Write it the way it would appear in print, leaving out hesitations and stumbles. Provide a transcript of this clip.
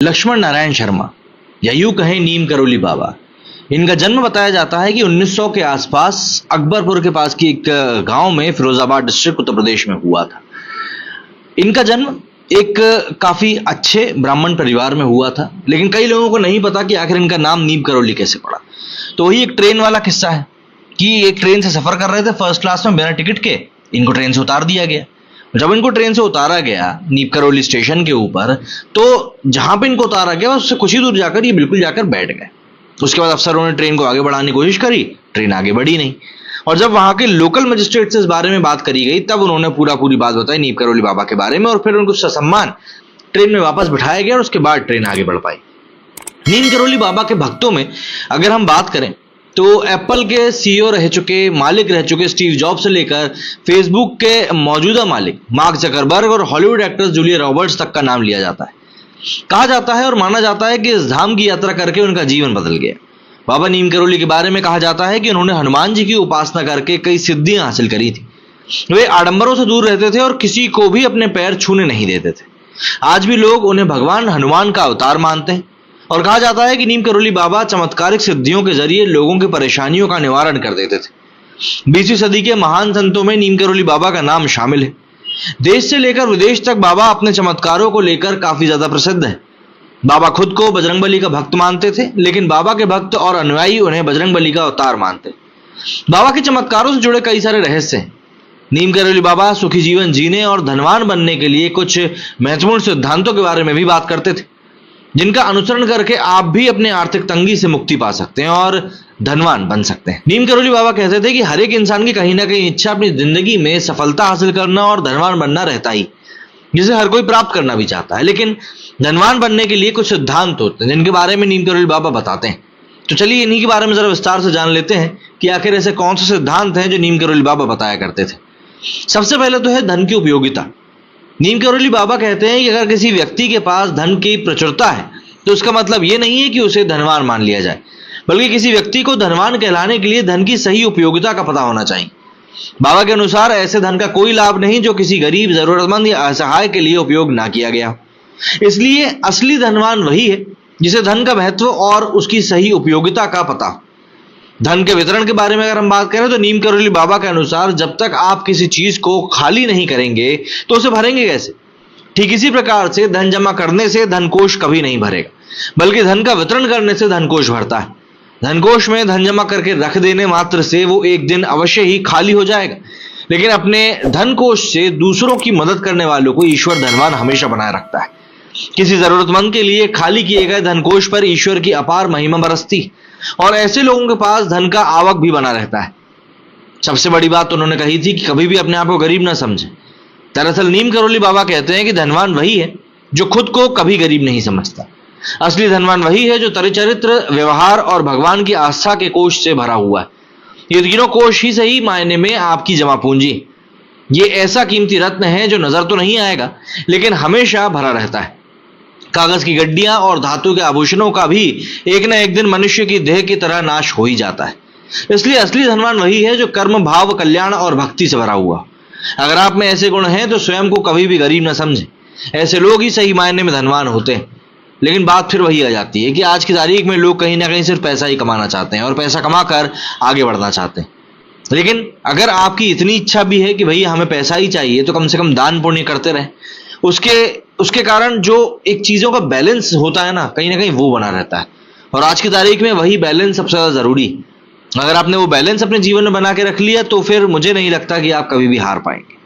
लक्ष्मण नारायण शर्मा या यूं कहें नीम करोली बाबा, इनका जन्म बताया जाता है कि 1900 के आसपास अकबरपुर के पास की एक गांव में फिरोजाबाद डिस्ट्रिक्ट उत्तर प्रदेश में हुआ था। इनका जन्म एक काफी अच्छे ब्राह्मण परिवार में हुआ था, लेकिन कई लोगों को नहीं पता कि आखिर इनका नाम नीम करोली कैसे पड़ा। तो वही एक ट्रेन वाला किस्सा है कि एक ट्रेन से सफर कर रहे थे फर्स्ट क्लास में बिना टिकट के, इनको ट्रेन से उतार दिया गया। जब इनको ट्रेन से उतारा गया नीम करोली स्टेशन के ऊपर, तो जहां पे इनको उतारा गया उससे कुछ ही दूर जाकर ये बिल्कुल जाकर बैठ गए। उसके बाद अफसरों ने ट्रेन को आगे बढ़ाने की कोशिश करी, ट्रेन आगे बढ़ी नहीं। और जब वहां के लोकल मजिस्ट्रेट से इस बारे में बात करी गई, तब उन्होंने पूरी बात बताई नीम करोली बाबा के बारे में, और फिर उनको ससम्मान ट्रेन में वापस बिठाया गया और उसके बाद ट्रेन आगे बढ़ पाई। नीम करोली बाबा के भक्तों में अगर हम बात करें तो एप्पल के सीईओ रह चुके, मालिक रह चुके स्टीव जॉब से लेकर फेसबुक के मौजूदा मालिक मार्क जकरबर्ग और हॉलीवुड एक्ट्रेस जूलिया रॉबर्ट्स तक का नाम लिया जाता है। कहा जाता है और माना जाता है कि इस धाम की यात्रा करके उनका जीवन बदल गया। बाबा नीम करोली के बारे में कहा जाता है कि उन्होंने हनुमान जी की उपासना करके कई सिद्धियां हासिल करी थी। वे आडंबरों से दूर रहते थे और किसी को भी अपने पैर छूने नहीं देते थे। आज भी लोग उन्हें भगवान हनुमान का अवतार मानते हैं और कहा जाता है कि नीम करोली बाबा चमत्कारिक सिद्धियों के जरिए लोगों की परेशानियों का निवारण कर देते थे। 20वीं सदी के महान संतों में नीम करोली बाबा का नाम शामिल है। देश से लेकर विदेश तक बाबा अपने चमत्कारों को लेकर काफी ज्यादा प्रसिद्ध है। बाबा खुद को बजरंगबली का भक्त मानते थे, लेकिन बाबा के भक्त और अनुयायी उन्हें बजरंगबली का अवतार मानते। बाबा के चमत्कारों से जुड़े कई सारे रहस्य हैं। नीम करोली बाबा सुखी जीवन जीने और धनवान बनने के लिए कुछ महत्वपूर्ण सिद्धांतों के बारे में भी बात करते थे, जिनका अनुसरण करके आप भी अपने आर्थिक तंगी से मुक्ति पा सकते हैं और धनवान बन सकते हैं। नीम करोली बाबा कहते थे कि हर एक इंसान की कहीं ना कहीं इच्छा अपनी जिंदगी में सफलता हासिल करना और धनवान बनना रहता ही, जिसे हर कोई प्राप्त करना भी चाहता है। लेकिन धनवान बनने के लिए कुछ सिद्धांत होते हैं जिनके बारे में नीम करोली बाबा बताते हैं। तो चलिए इन्हीं के बारे में जरा विस्तार से जान लेते हैं कि आखिर ऐसे कौन से सिद्धांत हैं जो नीम करोली बाबा बताया करते थे। सबसे पहले तो है धन की उपयोगिता। नीम करोली बाबा कहते हैं कि अगर किसी व्यक्ति के पास धन की प्रचुरता है तो उसका मतलब यह नहीं है कि उसे धनवान मान लिया जाए, बल्कि किसी व्यक्ति को धनवान कहलाने के लिए धन की सही उपयोगिता का पता होना चाहिए। बाबा के अनुसार ऐसे धन का कोई लाभ नहीं जो किसी गरीब, जरूरतमंद या असहाय के लिए उपयोग ना किया गया। इसलिए असली धनवान वही है जिसे धन का महत्व और उसकी सही उपयोगिता का पता हो। धन के वितरण के बारे में अगर हम बात करें तो नीम करोली बाबा के अनुसार जब तक आप किसी चीज को खाली नहीं करेंगे तो उसे भरेंगे कैसे। ठीक इसी प्रकार से धन जमा करने से धनकोष कभी नहीं भरेगा, बल्कि धन का वितरण करने से धनकोष भरता है। धनकोष में धन जमा करके रख देने मात्र से वो एक दिन अवश्य ही खाली हो जाएगा, लेकिन अपने धनकोष से दूसरों की मदद करने वालों को ईश्वर धनवान हमेशा बनाए रखता है। किसी जरूरतमंद के लिए खाली किए गए धनकोष पर ईश्वर की अपार महिमा बरसती और ऐसे लोगों के पास धन का आवक भी बना रहता है। सबसे बड़ी बात उन्होंने कही थी कि कभी भी अपने आप को गरीब ना समझे। दरअसल नीम करोली बाबा कहते हैं कि धनवान वही है जो खुद को कभी गरीब नहीं समझता। असली धनवान वही है जो चरित्र, व्यवहार और भगवान की आस्था के कोष से भरा हुआ है। ये तीनों कोष ही सही मायने में आपकी जमा पूंजी। ये ऐसा कीमती रत्न है जो नजर तो नहीं आएगा, लेकिन हमेशा भरा रहता है। कागज की गड्डियां और धातु के आभूषणों का भी एक न एक दिन मनुष्य की देह की तरह नाश हो ही जाता है। इसलिए असली धनवान वही है जो कर्म, भाव, कल्याण और भक्ति से भरा हुआ। अगर आप में ऐसे गुण हैं तो स्वयं को कभी भी गरीब न समझें। ऐसे लोग ही सही मायने में धनवान होते हैं। लेकिन बात फिर वही आ जाती है कि आज की तारीख में लोग कहीं ना कहीं सिर्फ पैसा ही कमाना चाहते हैं और पैसा कमाकर आगे बढ़ना चाहते हैं। लेकिन अगर आपकी इतनी इच्छा भी है कि भैया हमें पैसा ही चाहिए, तो कम से कम दान पुण्य करते रहें। उसके कारण जो एक चीजों का बैलेंस होता है ना कहीं वो बना रहता है। और आज की तारीख में वही बैलेंस सबसे ज्यादा जरूरी। अगर आपने वो बैलेंस अपने जीवन में बना के रख लिया तो फिर मुझे नहीं लगता कि आप कभी भी हार पाएंगे।